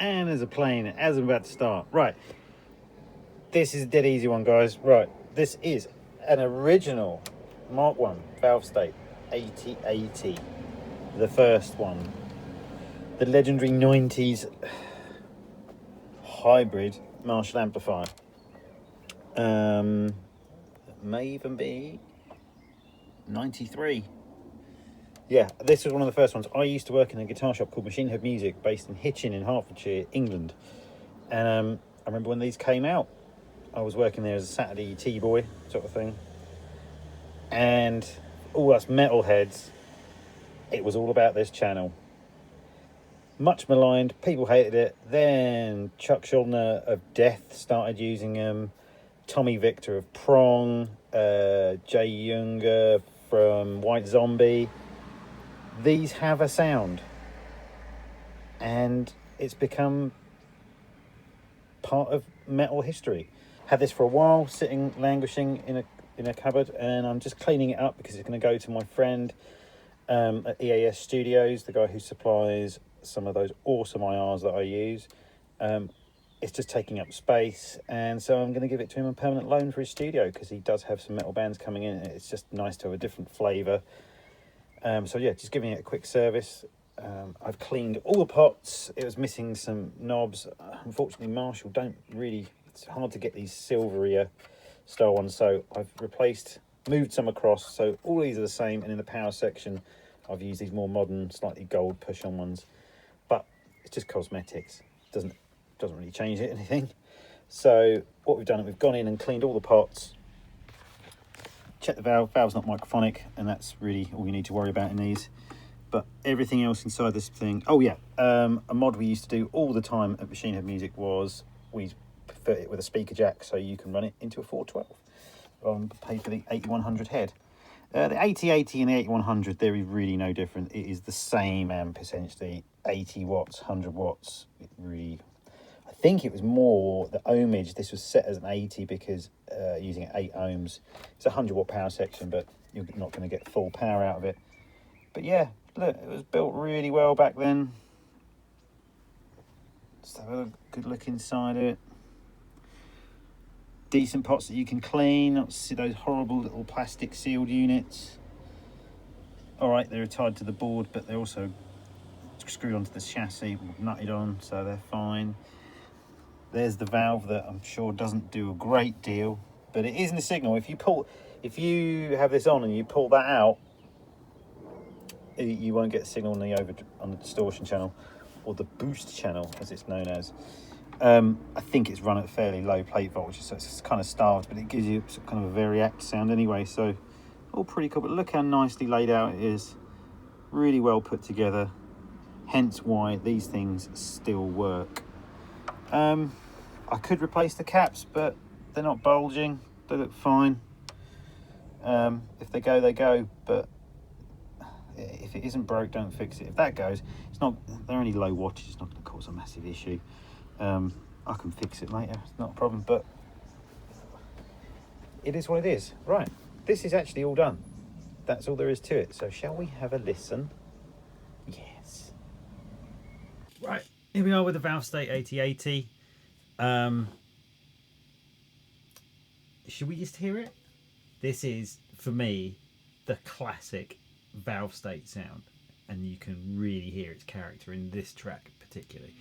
And there's a plane as I'm about to start. Right. This is a dead easy one, guys. Right. This is an original Mark 1 Valvestate 8080. The first one. The legendary 90s hybrid Marshall amplifier. May even be 93. Yeah, this was one of the first ones. I used to work in a guitar shop called Machine Head Music, based in Hitchin in Hertfordshire, England. And I remember when these came out, I was working there as a Saturday tea boy sort of thing. And all us metalheads, it was all about this channel. Much maligned, people hated it. Then Chuck Schuldiner of Death started using them. Tommy Victor of Prong, Jay Younger from White Zombie. These have a sound, and it's become part of metal history. Had this for a while, sitting languishing in a cupboard, and I'm just cleaning it up because it's going to go to my friend at EAS Studios, the guy who supplies some of those awesome IRs that I use. It's just taking up space, and so I'm going to give it to him on permanent loan for his studio because he does have some metal bands coming in. It's just nice to have a different flavour. So yeah, just giving it a quick service. I've cleaned all the pots. It was missing some knobs. Unfortunately, Marshall don't really, it's hard to get these silverier style ones. So I've moved some across. So all these are the same. And in the power section, I've used these more modern, slightly gold push-on ones. But it's just cosmetics. Doesn't really change anything. So what we've done is we've gone in and cleaned all the pots. Check the valve's not microphonic, and that's really all you need to worry about in these. But everything else inside this thing, oh yeah, a mod we used to do all the time at Machine Head Music was we fit it with a speaker jack so you can run it into a 412 pay for the 8100 head. The 8080 and the 8100, they're really no different. It is the same amp essentially, 80 watts, 100 watts. It really, I think it was more the ohmage. This was set as an 80 because using 8 ohms. It's a 100 watt power section, but you're not going to get full power out of it. But yeah, look, it was built really well back then. Just have a good look inside it. Decent pots that you can clean, not see those horrible little plastic sealed units. All right, they're tied to the board, but they're also screwed onto the chassis, nutted on, so they're fine. There's the valve that I'm sure doesn't do a great deal, but it isn't a signal. If you have this on and you pull that out, you won't get a signal on the distortion channel, or the boost channel as it's known as. I think it's run at fairly low plate voltage, so it's kind of starved, but it gives you kind of a variact sound anyway, so all pretty cool. But look how nicely laid out it is, really well put together, hence why these things still work. I could replace the caps, but they're not bulging, they look fine. If they go, they go, but if it isn't broke, don't fix it. If that goes, they're only low wattage, it's not going to cause a massive issue. I can fix it later, it's not a problem, but it is what it is. Right, this is actually all done. That's all there is to it. So shall we have a listen? Yes. Right, here we are with the Valvestate 8080. Should we just hear it? This is, for me, the classic Valvestate sound, and you can really hear its character in this track particularly.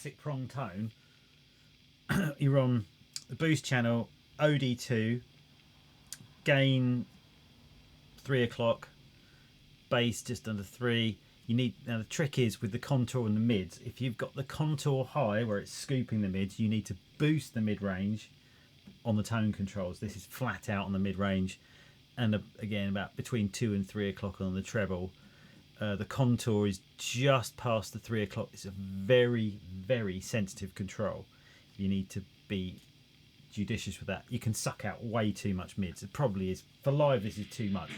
classic Prong tone, you're on the boost channel, OD2, gain 3 o'clock, bass just under 3. You need, now the trick is with the contour and the mids, if you've got the contour high where it's scooping the mids, you need to boost the mid-range on the tone controls. This is flat out on the mid-range, and again about between 2 and 3 o'clock on the treble. The contour is just past the 3 o'clock. It's a very, very sensitive control. You need to be judicious with that. You can suck out way too much mids. It probably is, for live this is too much.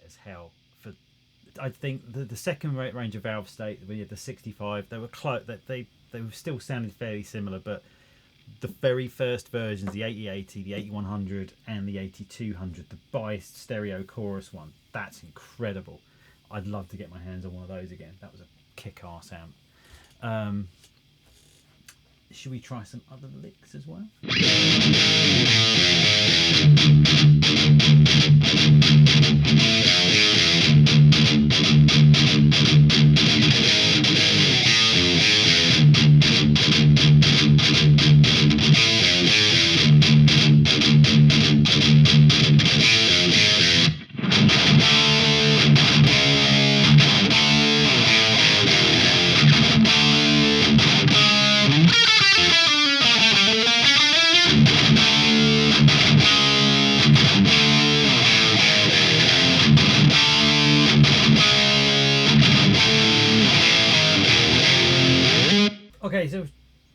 As hell. For I think the second range of Valvestate, when you had the 65, they were close. They were still sounding fairly similar, but the very first versions, the 8080, the 8100, and the 8200, the biased stereo chorus one, that's incredible. I'd love to get my hands on one of those again. That was a kick-ass amp. Should we try some other licks as well? Okay, so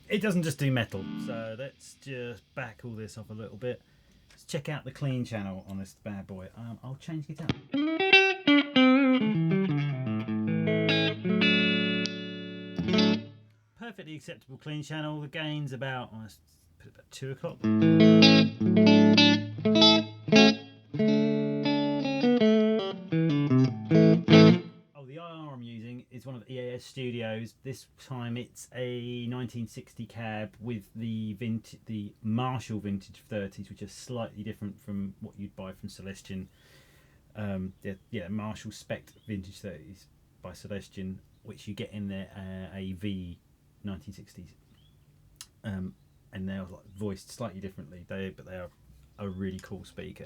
it doesn't just do metal, so let's just back all this off a little bit. Let's check out the clean channel on this bad boy. I'll change guitar. Perfectly acceptable clean channel. The gain's about, let's put it about 2 o'clock. Is one of the EAS studios. This time it's a 1960 cab with the Marshall vintage 30s, which are slightly different from what you'd buy from Celestion. Marshall spec vintage 30s by Celestion, which you get in their AV 1960s, and they're like voiced slightly differently. But they are a really cool speaker.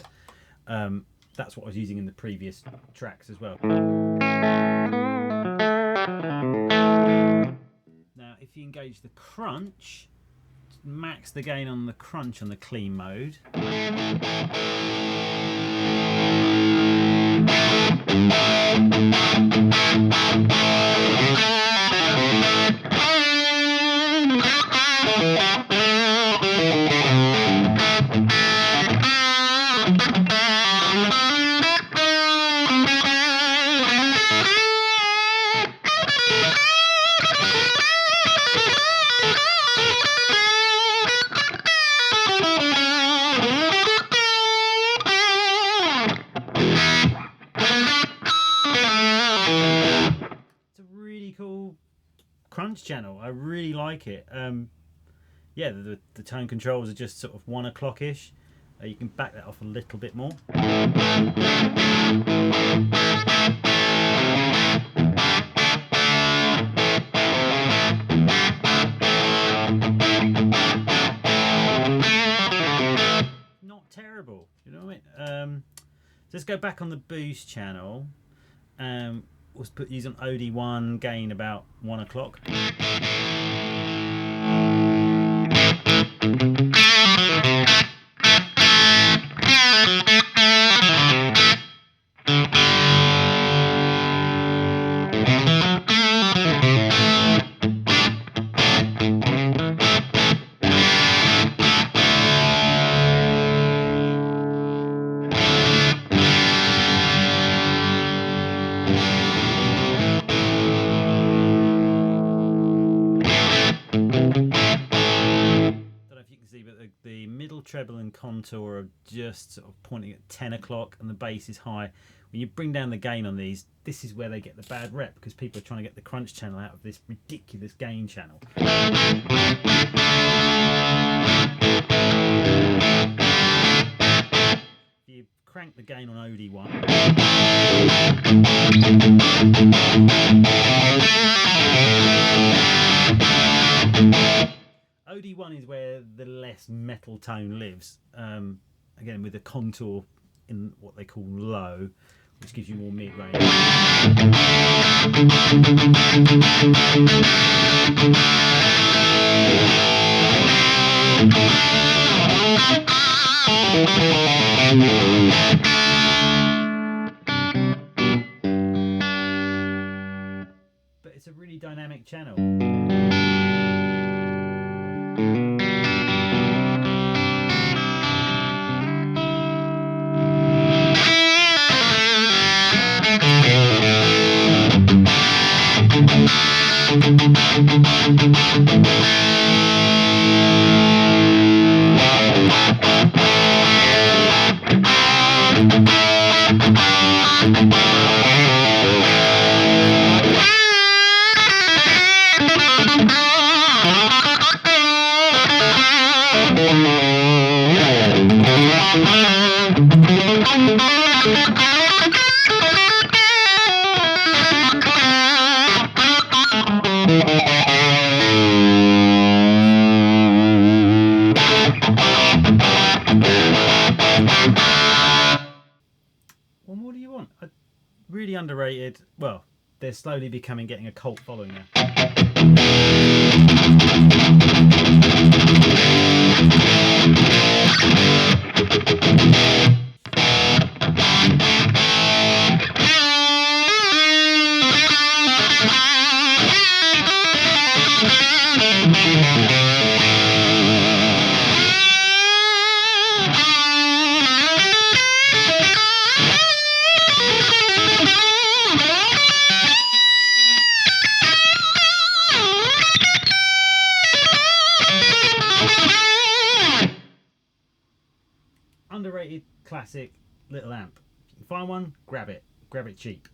That's what I was using in the previous tracks as well. Now if you engage the crunch, max the gain on the crunch on the clean mode. Crunch channel, I really like it. Yeah, the tone controls are just sort of 1 o'clock ish. You can back that off a little bit more. Not terrible, you know what I mean? Let's go back on the boost channel. We'll use an OD1, gain about 1 o'clock. treble and contour are just sort of pointing at 10 o'clock and the bass is high. When you bring down the gain on these, this is where they get the bad rep, because people are trying to get the crunch channel out of this ridiculous gain channel. If you crank the gain on OD1, OD1 is where the less metal tone lives. Again, with the contour in what they call low, which gives you more mid-range. But it's a really dynamic channel. What more do you want? Really underrated. Well, they're slowly getting a cult following now. Underrated classic little amp. If you can find one, grab it. Grab it cheap.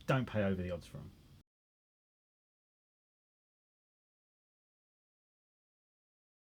Don't pay over the odds for them.